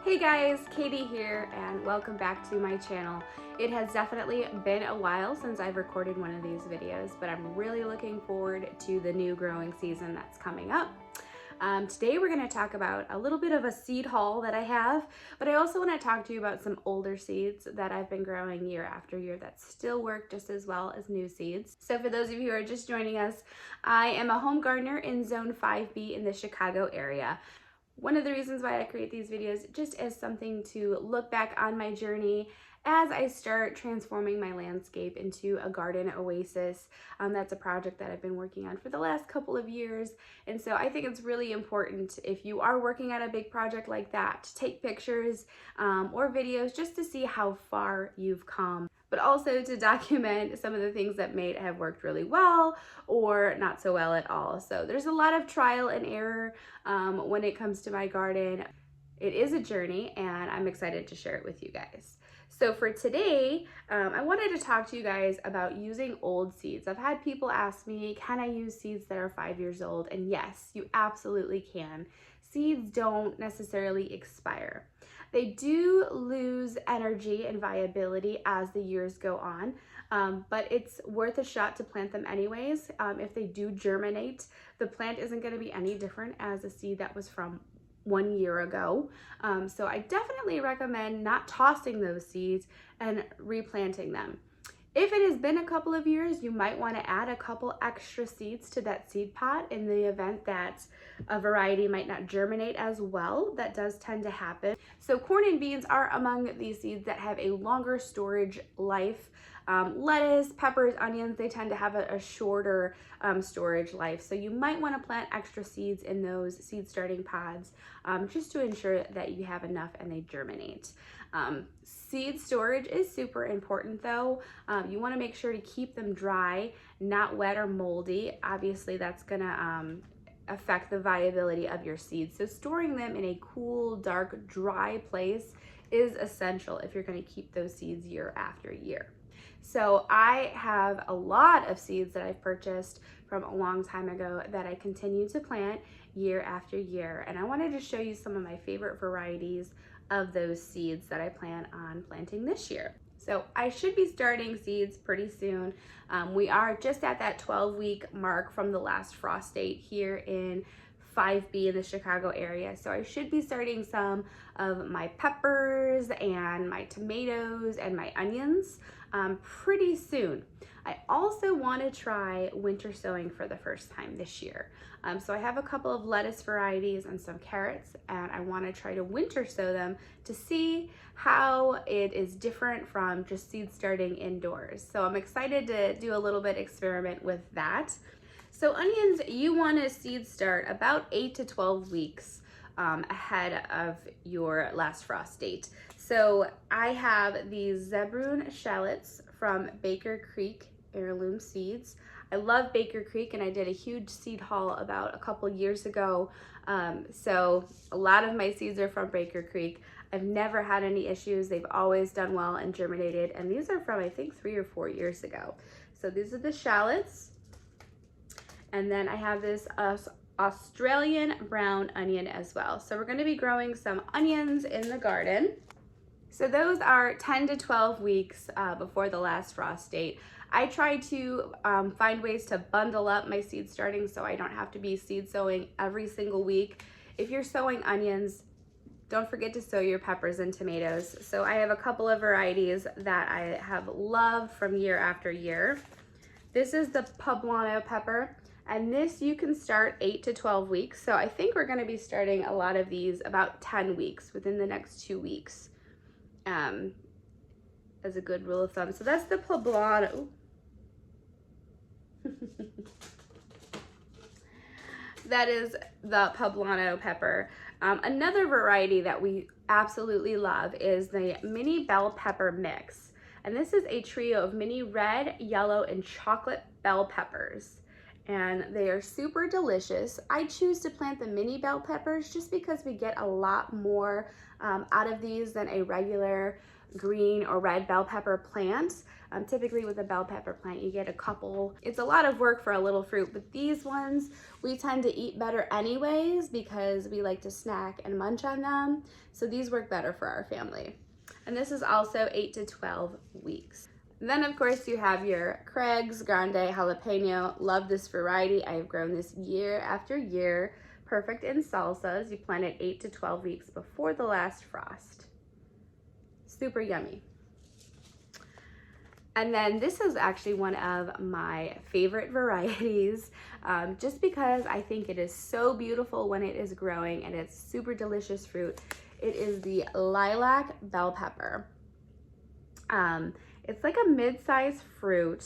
Hey guys, Katie here and welcome back to my channel. It has definitely been a while since I've recorded one of these videos, but I'm really looking forward to the new growing season that's coming up. Today we're going to talk about a little bit of a seed haul that I have, but I also want to talk to you about some older seeds that I've been growing year after year that still work just as well as new seeds. So for those of you who are just joining us, I am a home gardener in Zone 5B in the Chicago area. One of the reasons why I create these videos just as something to look back on my journey as I start transforming my landscape into a garden oasis. That's a project that I've been working on for the last couple of years. And so I think it's really important, if you are working on a big project like that, to take pictures or videos just to see how far you've come, but also to document some of the things that may have worked really well or not so well at all. So there's a lot of trial and error when it comes to my garden. It is a journey and I'm excited to share it with you guys. So for today, I wanted to talk to you guys about using old seeds. I've had people ask me, can I use seeds that are 5 years old? And yes, you absolutely can. Seeds don't necessarily expire. They do lose energy and viability as the years go on, but it's worth a shot to plant them anyways. If they do germinate, the plant isn't going to be any different as a seed that was from 1 year ago. So I definitely recommend not tossing those seeds and replanting them. If it has been a couple of years, you might want to add a couple extra seeds to that seed pot in the event that a variety might not germinate as well. That does tend to happen. So corn and beans are among these seeds that have a longer storage life. Lettuce, peppers, onions, they tend to have a shorter storage life. So you might want to plant extra seeds in those seed starting pods just to ensure that you have enough and they germinate. Seed storage is super important though. You want to make sure to keep them dry, not wet or moldy. Obviously that's gonna affect the viability of your seeds. So storing them in a cool, dark, dry place is essential if you're going to keep those seeds year after year. So I have a lot of seeds that I've purchased from a long time ago that I continue to plant year after year. And I wanted to show you some of my favorite varieties of those seeds that I plan on planting this year. So I should be starting seeds pretty soon. We are just at that 12-week mark from the last frost date here in 5B in the Chicago area. So I should be starting some of my peppers and my tomatoes and my onions pretty soon. I also want to try winter sowing for the first time this year. So I have a couple of lettuce varieties and some carrots, and I want to try to winter sow them to see how it is different from just seed starting indoors. So I'm excited to do a little bit experiment with that. So onions, you want to seed start about 8 to 12 weeks ahead of your last frost date. So I have these Zebroon shallots from Baker Creek Heirloom Seeds. I love Baker Creek and I did a huge seed haul about a couple years ago. So a lot of my seeds are from Baker Creek. I've never had any issues. They've always done well and germinated. And these are from, I think, 3 or 4 years ago. So these are the shallots. And then I have this Australian brown onion as well. So we're going to be growing some onions in the garden. So those are 10 to 12 weeks before the last frost date. I try to find ways to bundle up my seed starting so I don't have to be seed sowing every single week. If you're sowing onions, don't forget to sow your peppers and tomatoes. So I have a couple of varieties that I have loved from year after year. This is the poblano pepper. And this you can start 8 to 12 weeks. So I think we're going to be starting a lot of these about 10 weeks within the next 2 weeks as a good rule of thumb. So that's the poblano. That is the poblano pepper. Another variety that we absolutely love is the mini bell pepper mix. And this is a trio of mini red, yellow, and chocolate bell peppers. And they are super delicious. I choose to plant the mini bell peppers just because we get a lot more out of these than a regular green or red bell pepper plant. Typically with a bell pepper plant, you get a couple. It's a lot of work for a little fruit, but these ones we tend to eat better anyways because we like to snack and munch on them. So these work better for our family. And this is also 8 to 12 weeks. Then of course you have your Craig's Grande Jalapeno. Love this variety. I have grown this year after year. Perfect in salsas. You plant it 8 to 12 weeks before the last frost. Super yummy. And then this is actually one of my favorite varieties, just because I think it is so beautiful when it is growing and it's super delicious fruit. It is the lilac bell pepper. It's like a mid-sized fruit.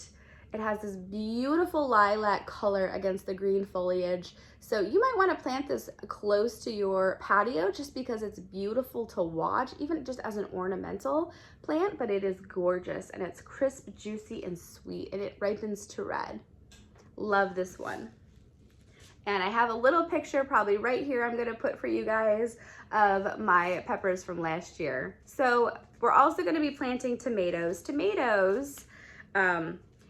It has this beautiful lilac color against the green foliage. So you might want to plant this close to your patio just because it's beautiful to watch, even just as an ornamental plant, but it is gorgeous and it's crisp, juicy, and sweet, and it ripens to red. Love this one. And I have a little picture probably right here I'm gonna put for you guys of my peppers from last year. So we're also gonna be planting tomatoes. Tomatoes,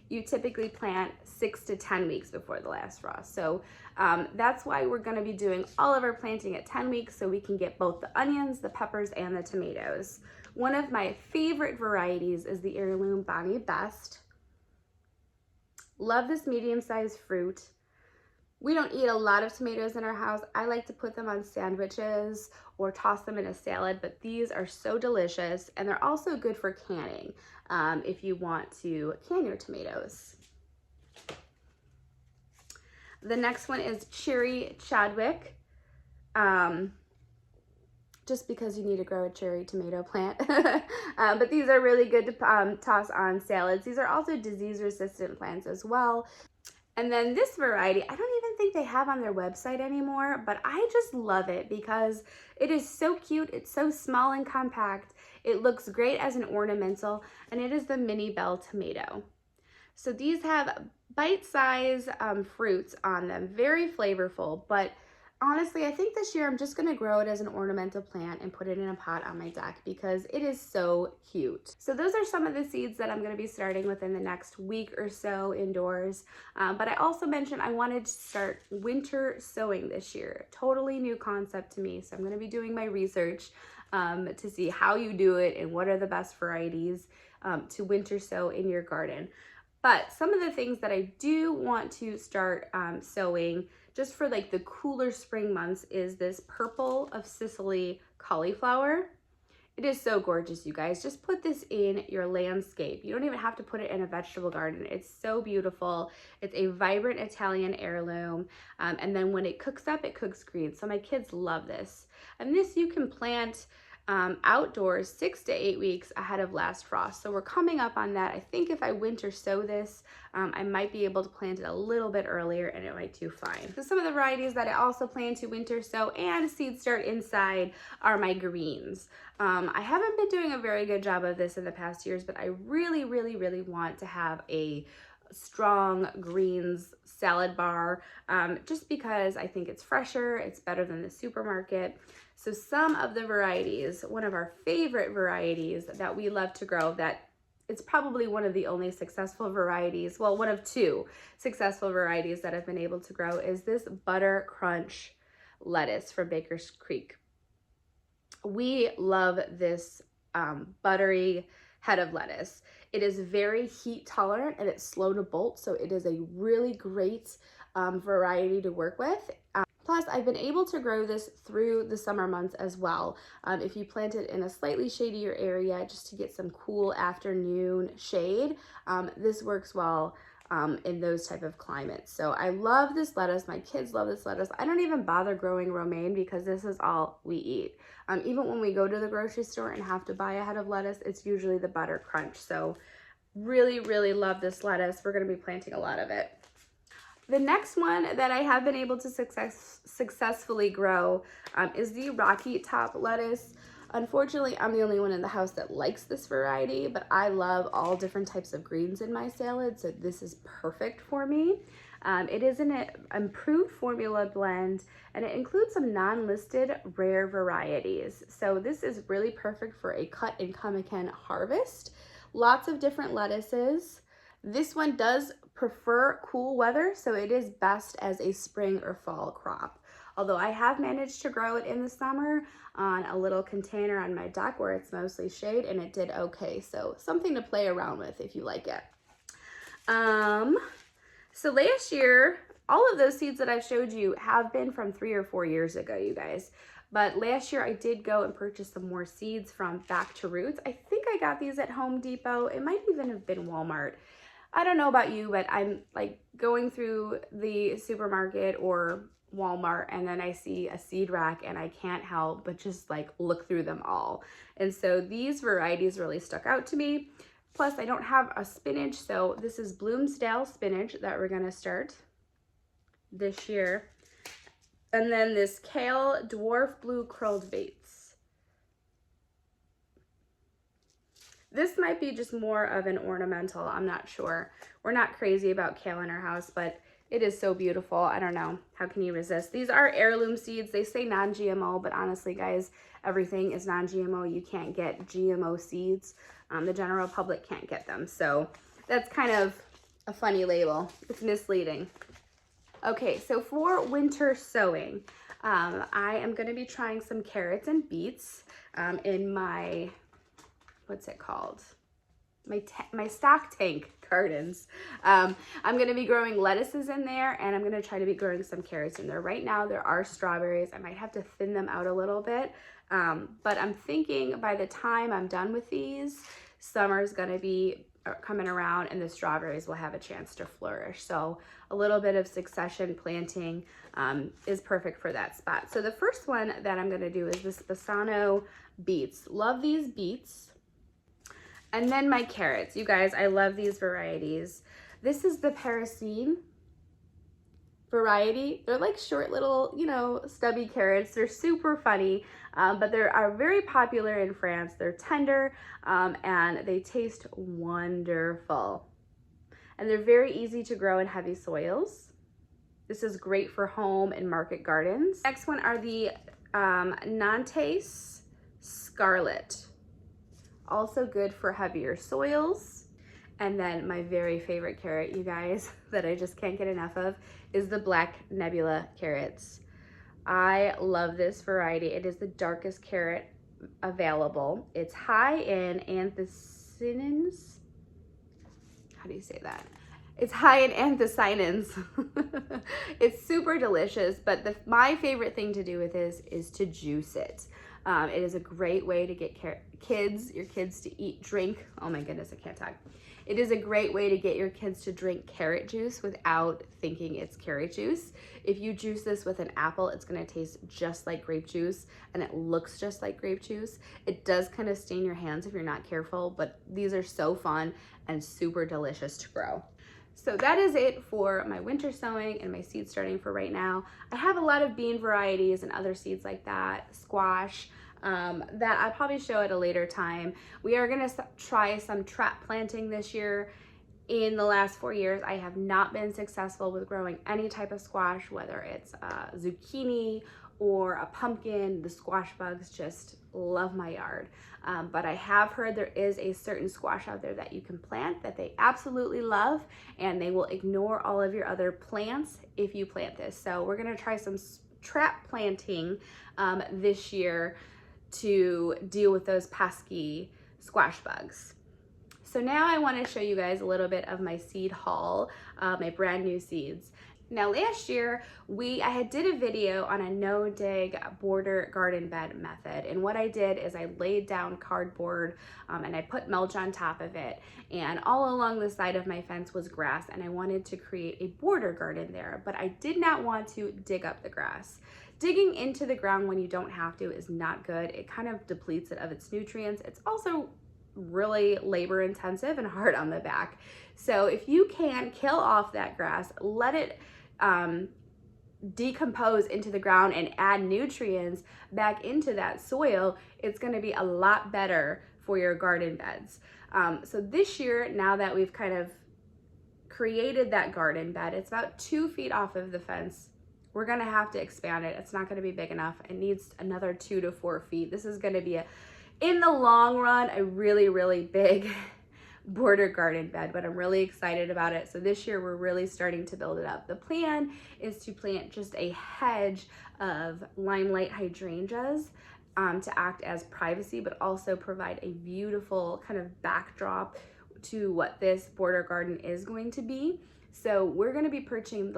you typically plant 6 to 10 weeks before the last frost. So that's why we're gonna be doing all of our planting at 10 weeks so we can get both the onions, the peppers, and the tomatoes. One of my favorite varieties is the Heirloom Bonnie Best. Love this medium-sized fruit. We don't eat a lot of tomatoes in our house. I like to put them on sandwiches or toss them in a salad, but these are so delicious, and they're also good for canning if you want to can your tomatoes. The next one is Cherry Chadwick. Just because you need to grow a cherry tomato plant. But these are really good to toss on salads. These are also disease-resistant plants as well. And then this variety, I don't even think they have on their website anymore, but I just love it because it is so cute. It's so small and compact. It looks great as an ornamental, and it is the mini bell tomato. So these have bite-sized fruits on them, very flavorful, but honestly, I think this year I'm just gonna grow it as an ornamental plant and put it in a pot on my deck because it is so cute. So those are some of the seeds that I'm gonna be starting within the next week or so indoors. But I also mentioned I wanted to start winter sowing this year. Totally new concept to me. So I'm gonna be doing my research to see how you do it and what are the best varieties to winter sow in your garden. But some of the things that I do want to start sowing just for like the cooler spring months is this Purple of Sicily cauliflower. It is so gorgeous, you guys. Just put this in your landscape. You don't even have to put it in a vegetable garden. It's so beautiful. It's a vibrant Italian heirloom. And then when it cooks up, it cooks green. So my kids love this. And this you can plant outdoors 6 to 8 weeks ahead of last frost. So we're coming up on that. I think if I winter sow this, I might be able to plant it a little bit earlier and it might do fine. So some of the varieties that I also plan to winter sow and seed start inside are my greens. I haven't been doing a very good job of this in the past years, but I really, really, really want to have a strong greens salad bar just because I think it's fresher, it's better than the supermarket. So some of the varieties, one of our favorite varieties that we love to grow, that it's probably one of the only successful varieties, well, one of 2 successful varieties that I've been able to grow is this Butter Crunch lettuce from Baker Creek. We love this buttery head of lettuce. It is very heat tolerant and it's slow to bolt, so it is a really great variety to work with. Plus, I've been able to grow this through the summer months as well. If you plant it in a slightly shadier area just to get some cool afternoon shade, this works well in those type of climates. So I love this lettuce. My kids love this lettuce. I don't even bother growing romaine because this is all we eat. Even when we go to the grocery store and have to buy a head of lettuce, it's usually the Butter Crunch. So really, really love this lettuce. We're going to be planting a lot of it. The next one that I have been able to successfully grow is the Rocky Top lettuce. Unfortunately, I'm the only one in the house that likes this variety, but I love all different types of greens in my salad, so this is perfect for me. It is an improved formula blend, and it includes some non-listed rare varieties. So this is really perfect for a cut and come again harvest. Lots of different lettuces. This one does prefer cool weather, so it is best as a spring or fall crop. Although I have managed to grow it in the summer on a little container on my deck where it's mostly shade, and it did okay. So something to play around with if you like it. So last year, all of those seeds that I've showed you have been from 3 or 4 years ago, you guys. But last year I did go and purchase some more seeds from Back to Roots. I think I got these at Home Depot. It might even have been Walmart. I don't know about you, but I'm like going through the supermarket or Walmart and then I see a seed rack and I can't help but just like look through them all. And so these varieties really stuck out to me. Plus I don't have a spinach, so this is Bloomsdale spinach that we're gonna start this year. And then this kale dwarf blue curled Beets. This might be just more of an ornamental, I'm not sure. We're not crazy about kale in our house, but it is so beautiful. I don't know, how can you resist? These are heirloom seeds. They say non-GMO, but honestly guys, everything is non-GMO. You can't get GMO seeds. The general public can't get them. So that's kind of a funny label. It's misleading. Okay, so for winter sowing, I am gonna be trying some carrots and beets in my, what's it called? My stock tank gardens. I'm gonna be growing lettuces in there, and I'm gonna try to be growing some carrots in there. Right now there are strawberries. I might have to thin them out a little bit, but I'm thinking by the time I'm done with these, summer's gonna be coming around and the strawberries will have a chance to flourish. So a little bit of succession planting is perfect for that spot. So the first one that I'm gonna do is this Bassano beets. Love these beets. And then my carrots. You guys, I love these varieties. This is the Parisienne variety. They're like short little, you know, stubby carrots. They're super funny, but they are very popular in France. They're tender and they taste wonderful. And they're very easy to grow in heavy soils. This is great for home and market gardens. Next one are the Nantes Scarlet. Also good for heavier soils. And then my very favorite carrot, you guys, that I just can't get enough of, is the Black Nebula carrots. I love this variety. It is the darkest carrot available. It's high in anthocyanins. How do you say that? It's high in anthocyanins. It's super delicious, but my favorite thing to do with this is to juice it. It is a great way to get your kids to eat, drink. Oh my goodness, I can't talk. It is a great way to get your kids to drink carrot juice without thinking it's carrot juice. If you juice this with an apple, it's gonna taste just like grape juice, and it looks just like grape juice. It does kind of stain your hands if you're not careful, but these are so fun and super delicious to grow. So that is it for my winter sowing and my seed starting for right now. I have a lot of bean varieties and other seeds like that, squash, that I'll probably show at a later time. We are gonna try some trap planting this year. In the last 4 years, I have not been successful with growing any type of squash, whether it's zucchini or a pumpkin. The squash bugs just love my yard. But I have heard there is a certain squash out there that you can plant that they absolutely love, and they will ignore all of your other plants if you plant this. So we're gonna try some trap planting this year to deal with those pesky squash bugs. So now I want to show you guys a little bit of my seed haul, my brand new seeds. Now last year, I did a video on a no-dig border garden bed method, and what I did is I laid down cardboard and I put mulch on top of it, and all along the side of my fence was grass, and I wanted to create a border garden there, but I did not want to dig up the grass. Digging into the ground when you don't have to is not good. It kind of depletes it of its nutrients. It's also really labor intensive and hard on the back. So if you can kill off that grass, let it decompose into the ground and add nutrients back into that soil, it's going to be a lot better for your garden beds. So this year, now that we've kind of created that garden bed. It's about 2 feet off of the fence. We're gonna have to expand it. It's not gonna be big enough. It needs another 2 to 4 feet. This is gonna be in the long run, a really, really big border garden bed, but I'm really excited about it. So this year we're really starting to build it up. The plan is to plant just a hedge of limelight hydrangeas to act as privacy, but also provide a beautiful kind of backdrop to what this border garden is going to be. So we're going to be purchasing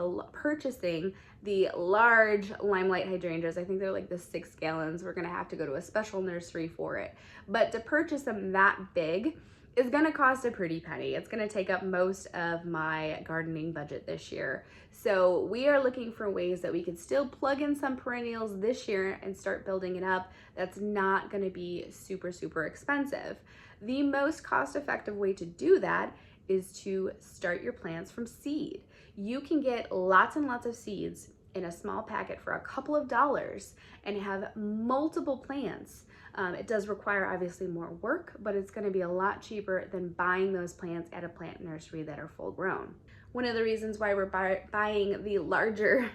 the large limelight hydrangeas. I think they're like the 6 gallons. We're going to have to go to a special nursery for it. But to purchase them that big is going to cost a pretty penny. It's going to take up most of my gardening budget this year. So we are looking for ways that we could still plug in some perennials this year and start building it up. That's not going to be super, super expensive. The most cost-effective way to do that is to start your plants from seed. You can get lots and lots of seeds in a small packet for a couple of dollars and have multiple plants. It does require obviously more work, but it's going to be a lot cheaper than buying those plants at a plant nursery that are full grown. One of the reasons why we're buying the larger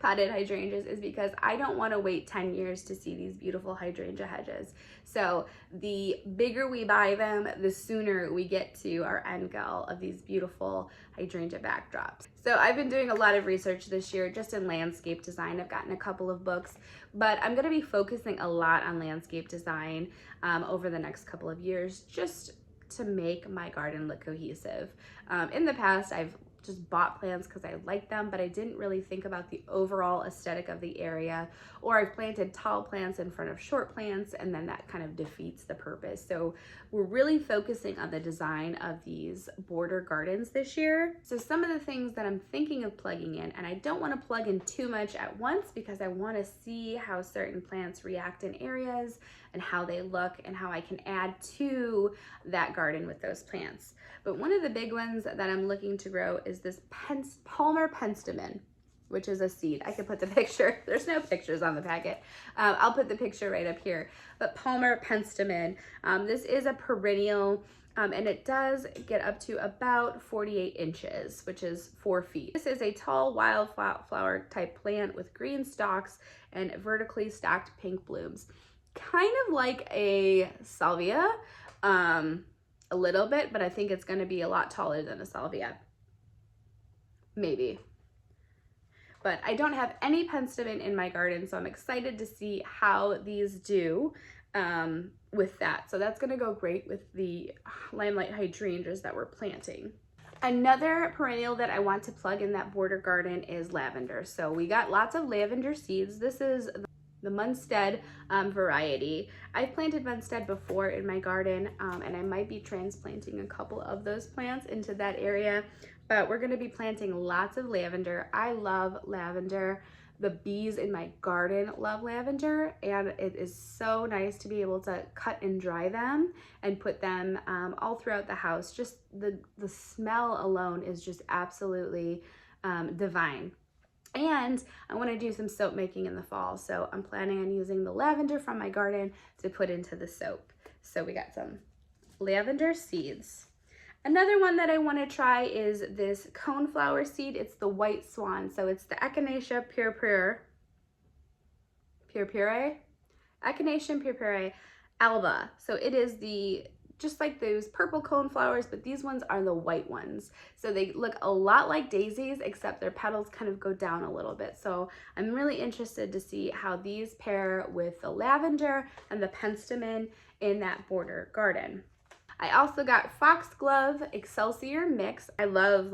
potted hydrangeas is because I don't want to wait 10 years to see these beautiful hydrangea hedges. So the bigger we buy them, the sooner we get to our end goal of these beautiful hydrangea backdrops. So I've been doing a lot of research this year just in landscape design. I've gotten a couple of books, but I'm going to be focusing a lot on landscape design over the next couple of years, just to make my garden look cohesive. In the past, I've just bought plants because I like them, but I didn't really think about the overall aesthetic of the area, or I've planted tall plants in front of short plants, and then that kind of defeats the purpose. So we're really focusing on the design of these border gardens this year. So some of the things that I'm thinking of plugging in, and I don't want to plug in too much at once because I want to see how certain plants react in areas and how they look and how I can add to that garden with those plants. But one of the big ones that I'm looking to grow is this Palmer penstemon, which is a seed. I could put the picture, there's no pictures on the packet. I'll put the picture right up here. But Palmer penstemon, this is a perennial, and it does get up to about 48 inches, which is 4 feet. This is a tall wildflower type plant with green stalks and vertically stacked pink blooms. Kind of like a salvia, a little bit, but I think it's going to be a lot taller than a salvia. Maybe. But I don't have any penstemon in my garden, so I'm excited to see how these do with that. So that's going to go great with the limelight hydrangeas that we're planting. Another perennial that I want to plug in that border garden is lavender. So we got lots of lavender seeds. This is the Munstead variety. I've planted Munstead before in my garden, and I might be transplanting a couple of those plants into that area, but we're gonna be planting lots of lavender. I love lavender. The bees in my garden love lavender, and it is so nice to be able to cut and dry them and put them all throughout the house. Just the smell alone is just absolutely divine. And I want to do some soap making in the fall, so I'm planning on using the lavender from my garden to put into the soap. So we got some lavender seeds. Another one that I want to try is this coneflower seed. It's the white swan, so it's the Echinacea purpurea, Echinacea purpurea alba. So it is just like those purple cone flowers, but these ones are the white ones. So they look a lot like daisies, except their petals kind of go down a little bit. So I'm really interested to see how these pair with the lavender and the penstemon in that border garden. I also got foxglove Excelsior mix. I love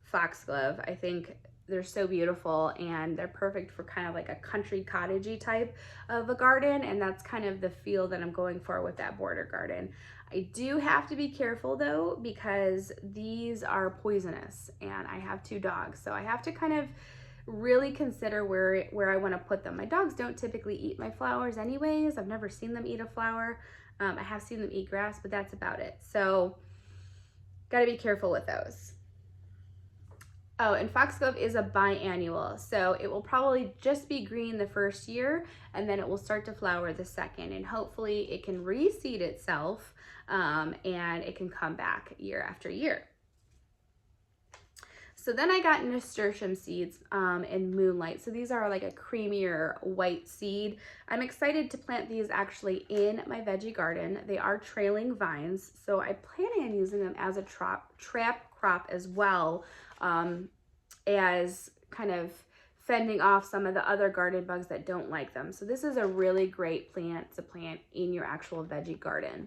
foxglove. I think they're so beautiful, and they're perfect for kind of like a country cottagey type of a garden, and that's kind of the feel that I'm going for with that border garden. I do have to be careful though, because these are poisonous, and I have 2 dogs, so I have to kind of really consider where I want to put them. My dogs don't typically eat my flowers anyways. I've never seen them eat a flower. I have seen them eat grass, but that's about it. So gotta be careful with those. Oh, and foxglove is a biannual, so it will probably just be green the first year, and then it will start to flower the second, and hopefully it can reseed itself, and it can come back year after year. So then I got nasturtium seeds in Moonlight. So these are like a creamier white seed. I'm excited to plant these actually in my veggie garden. They are trailing vines, so I plan on using them as a trap crop as well, as kind of fending off some of the other garden bugs that don't like them. So this is a really great plant to plant in your actual veggie garden.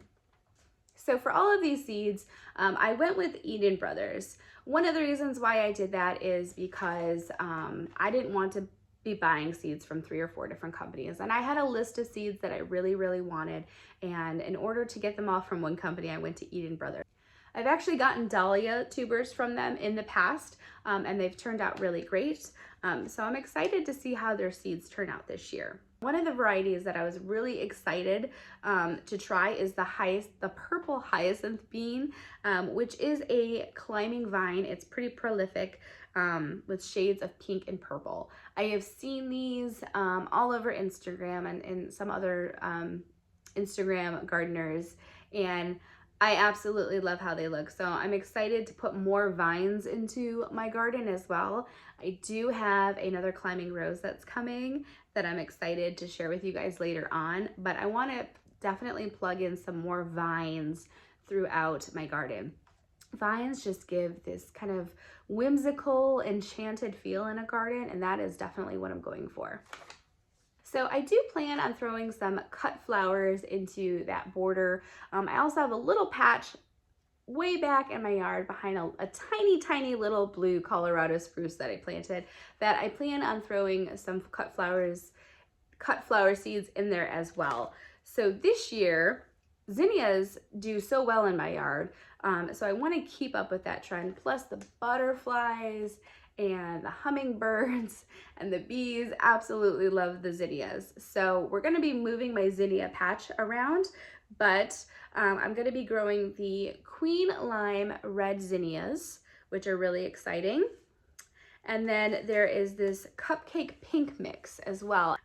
So for all of these seeds, I went with Eden Brothers. One of the reasons why I did that is because I didn't want to be buying seeds from 3 or 4 different companies. And I had a list of seeds that I really, really wanted. And in order to get them all from one company, I went to Eden Brothers. I've actually gotten dahlia tubers from them in the past, and they've turned out really great. So I'm excited to see how their seeds turn out this year. One of the varieties that I was really excited to try is the purple hyacinth bean, which is a climbing vine. It's pretty prolific with shades of pink and purple. I have seen these all over Instagram and some other Instagram gardeners, and I absolutely love how they look. So I'm excited to put more vines into my garden as well. I do have another climbing rose that's coming that I'm excited to share with you guys later on, but I want to definitely plug in some more vines throughout my garden. Vines just give this kind of whimsical, enchanted feel in a garden, and that is definitely what I'm going for. So I do plan on throwing some cut flowers into that border. I also have a little patch way back in my yard behind a tiny, tiny little blue Colorado spruce that I planted that I plan on throwing some cut flower seeds in there as well. So this year, zinnias do so well in my yard. So I want to keep up with that trend. Plus the butterflies and the hummingbirds and the bees absolutely love the zinnias. So we're going to be moving my zinnia patch around, but I'm going to be growing the Queen Lime red zinnias, which are really exciting. And then there is this cupcake pink mix as well.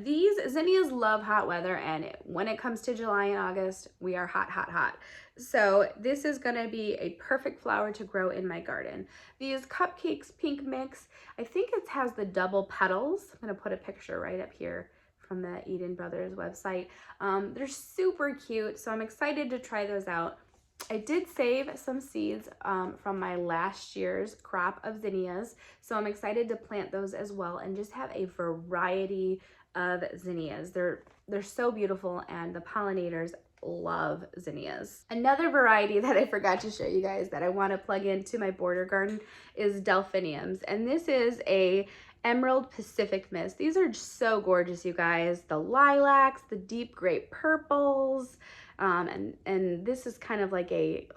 These zinnias love hot weather, and when it comes to July and August, we are hot, hot, hot. So this is gonna be a perfect flower to grow in my garden. These cupcakes pink mix, I think it has the double petals. I'm gonna put a picture right up here from the Eden Brothers website. They're super cute, so I'm excited to try those out. I did save some seeds from my last year's crop of zinnias, so I'm excited to plant those as well and just have a variety of zinnias. They're so beautiful, and the pollinators love zinnias. Another variety that I forgot to show you guys that I want to plug into my border garden is delphiniums, and this is a Emerald Pacific Mist. These are so gorgeous, you guys. The lilacs, the deep grape purples, and this is kind of like a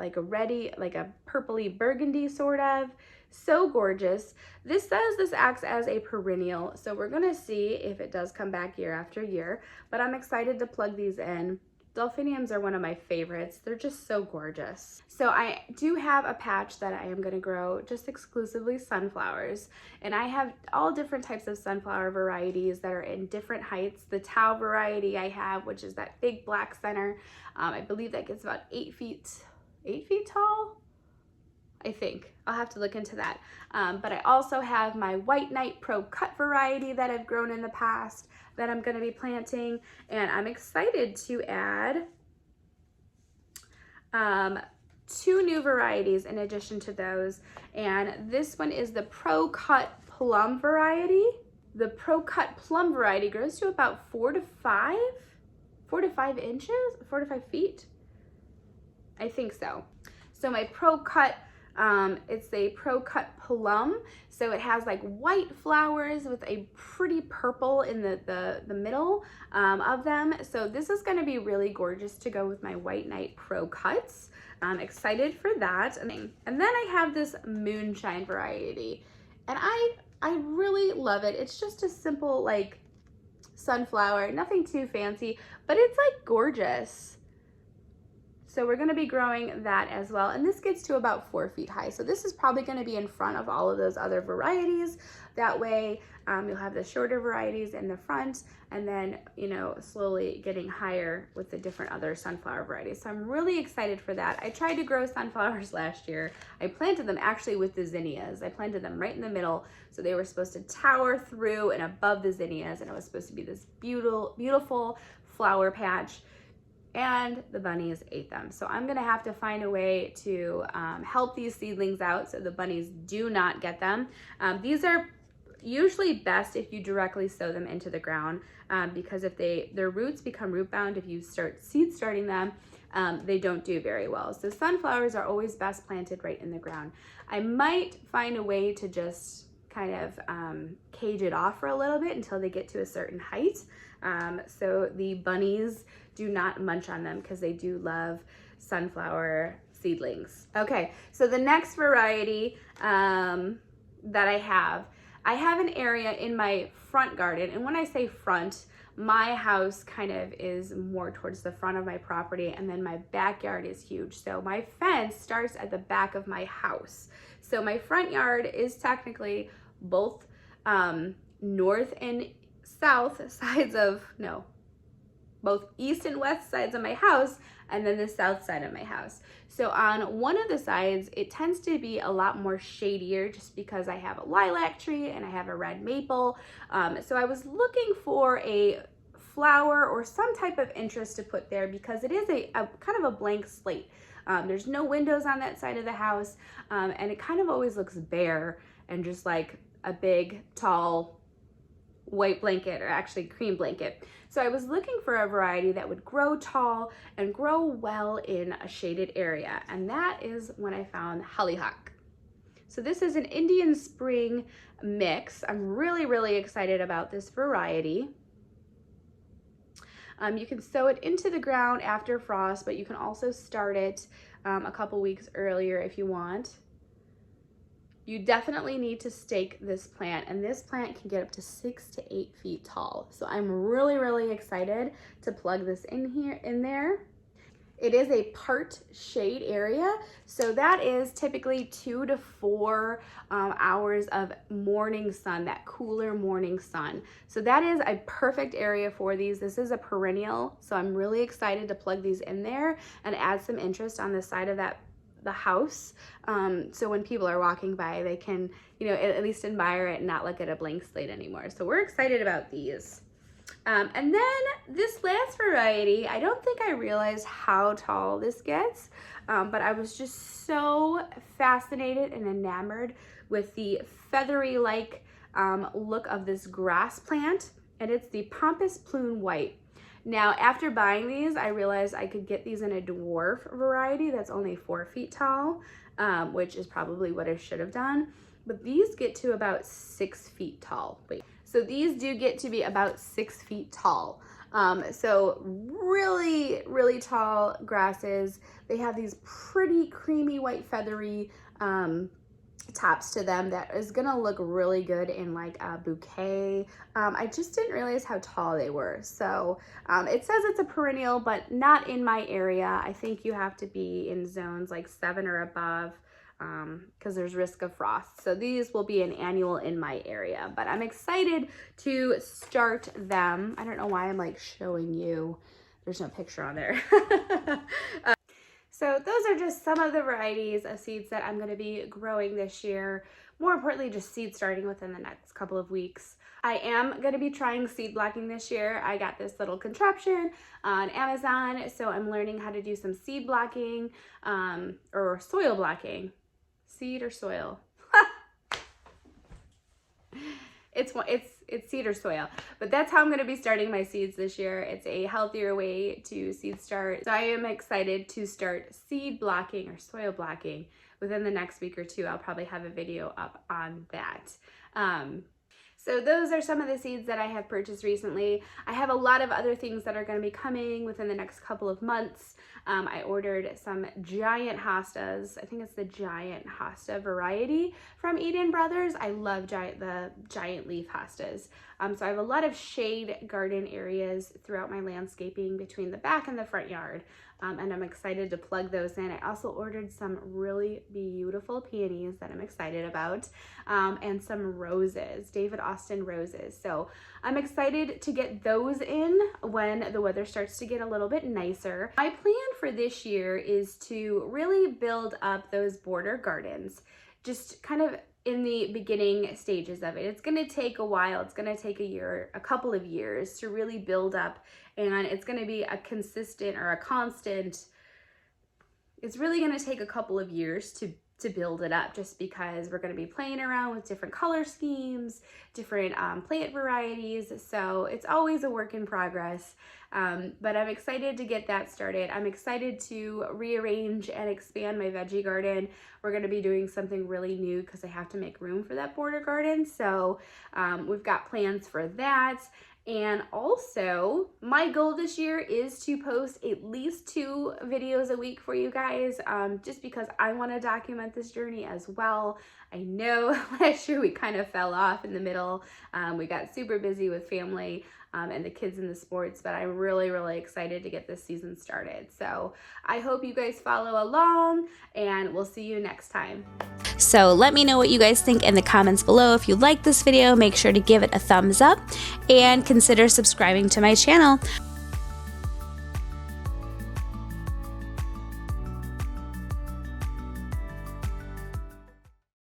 purpley burgundy sort of. So gorgeous. This says this acts as a perennial, so we're gonna see if it does come back year after year, but I'm excited to plug these in. Delphiniums are one of my favorites. They're just so gorgeous. So I do have a patch that I am going to grow just exclusively sunflowers. And I have all different types of sunflower varieties that are in different heights. The Tao variety I have, which is that big black center. I believe that gets about 8 feet tall, I think. I'll have to look into that. But I also have my White Knight Pro Cut variety that I've grown in the past that I'm going to be planting, and I'm excited to add 2 new varieties in addition to those, and this one is the Pro Cut Plum variety. The Pro Cut Plum variety grows to about 4 to 5 inches, 4 to 5 feet, I think so. So my Pro Cut, it's a Pro Cut Plum, so it has like white flowers with a pretty purple in the middle of them. So this is going to be really gorgeous to go with my White Knight Pro Cuts. I'm excited for that. And then I have this Moonshine variety, and I really love it. It's just a simple like sunflower, nothing too fancy, but it's like gorgeous. So we're gonna be growing that as well. And this gets to about 4 feet high. So this is probably gonna be in front of all of those other varieties. That way you'll have the shorter varieties in the front, and then, you know, slowly getting higher with the different other sunflower varieties. So I'm really excited for that. I tried to grow sunflowers last year. I planted them actually with the zinnias. I planted them right in the middle. So they were supposed to tower through and above the zinnias, and it was supposed to be this beautiful, beautiful flower patch. And the bunnies ate them. So I'm gonna have to find a way to help these seedlings out so the bunnies do not get them. These are usually best if you directly sow them into the ground, because if their roots become root bound, if you start seed starting them, they don't do very well. So sunflowers are always best planted right in the ground. I might find a way to just kind of cage it off for a little bit until they get to a certain height, so the bunnies do not munch on them, because they do love sunflower seedlings. Okay, so the next variety that I have an area in my front garden, and when I say front, my house kind of is more towards the front of my property, and then my backyard is huge. So my fence starts at the back of my house. So my front yard is technically both north and south sides of, no, both east and west sides of my house, and then the south side of my house. So on one of the sides, it tends to be a lot more shadier just because I have a lilac tree and I have a red maple. So I was looking for a flower or some type of interest to put there, because it is a kind of a blank slate. There's no windows on that side of the house, and it kind of always looks bare and just like a big, tall, white blanket, or actually cream blanket. So I was looking for a variety that would grow tall and grow well in a shaded area, and that is when I found hollyhock. So this is an Indian Spring mix. I'm really, really excited about this variety. You can sow it into the ground after frost, but you can also start it a couple weeks earlier if you want. You definitely need to stake this plant, and this plant can get up to 6 to 8 feet tall. So I'm really, really excited to plug this in there. It is a part shade area, so that is typically 2 to 4 hours of morning sun, that cooler morning sun. So that is a perfect area for these. This is a perennial, so I'm really excited to plug these in there and add some interest on the side of the house, so when people are walking by, they can, you know, at least admire it and not look at a blank slate anymore. So we're excited about these. And then this last variety, I don't think I realized how tall this gets, but I was just so fascinated and enamored with the feathery like look of this grass plant, and it's the Pampas Plume White. Now, after buying these, I realized I could get these in a dwarf variety that's only 4 feet tall, which is probably what I should have done. But these get to about 6 feet tall. Wait, so these do get to be about 6 feet tall. So really, really tall grasses. They have these pretty creamy white feathery tops to them that is gonna look really good in like a bouquet. I just didn't realize how tall they were. So it says it's a perennial, but not in my area. I think you have to be in zones like 7 or above, because there's risk of frost. So these will be an annual in my area, but I'm excited to start them. I don't know why I'm like showing you. There's no picture on there. So those are just some of the varieties of seeds that I'm going to be growing this year. More importantly, just seed starting within the next couple of weeks. I am going to be trying seed blocking this year. I got this little contraption on Amazon, so I'm learning how to do some seed blocking, or soil blocking. Seed or soil? It's seed or soil, but that's how I'm going to be starting my seeds this year. It's a healthier way to seed start. So I am excited to start seed blocking or soil blocking within the next week or two. I'll probably have a video up on that. So those are some of the seeds that I have purchased recently. I have a lot of other things that are going to be coming within the next couple of months. I ordered some giant hostas. I think it's the giant hosta variety from Eden Brothers. I love the giant leaf hostas. So I have a lot of shade garden areas throughout my landscaping between the back and the front yard. And I'm excited to plug those in. I also ordered some really beautiful peonies that I'm excited about, and some roses, David Austin roses. So I'm excited to get those in when the weather starts to get a little bit nicer. My plan for this year is to really build up those border gardens, just kind of in the beginning stages of it. It's gonna take a while. It's gonna take a couple of years to really build up, and it's gonna be a consistent or a constant. It's really gonna take a couple of years to build it up, just because we're gonna be playing around with different color schemes, different plant varieties. So it's always a work in progress. But I'm excited to get that started. I'm excited to rearrange and expand my veggie garden. We're gonna be doing something really new because I have to make room for that border garden. So we've got plans for that. And also, my goal this year is to post at least 2 videos a week for you guys, just because I want to document this journey as well. I know last year we kind of fell off in the middle. We got super busy with family and the kids in the sports, but I'm really, really excited to get this season started. So I hope you guys follow along, and we'll see you next time. So let me know what you guys think in the comments below. If you like this video, make sure to give it a thumbs up and consider subscribing to my channel.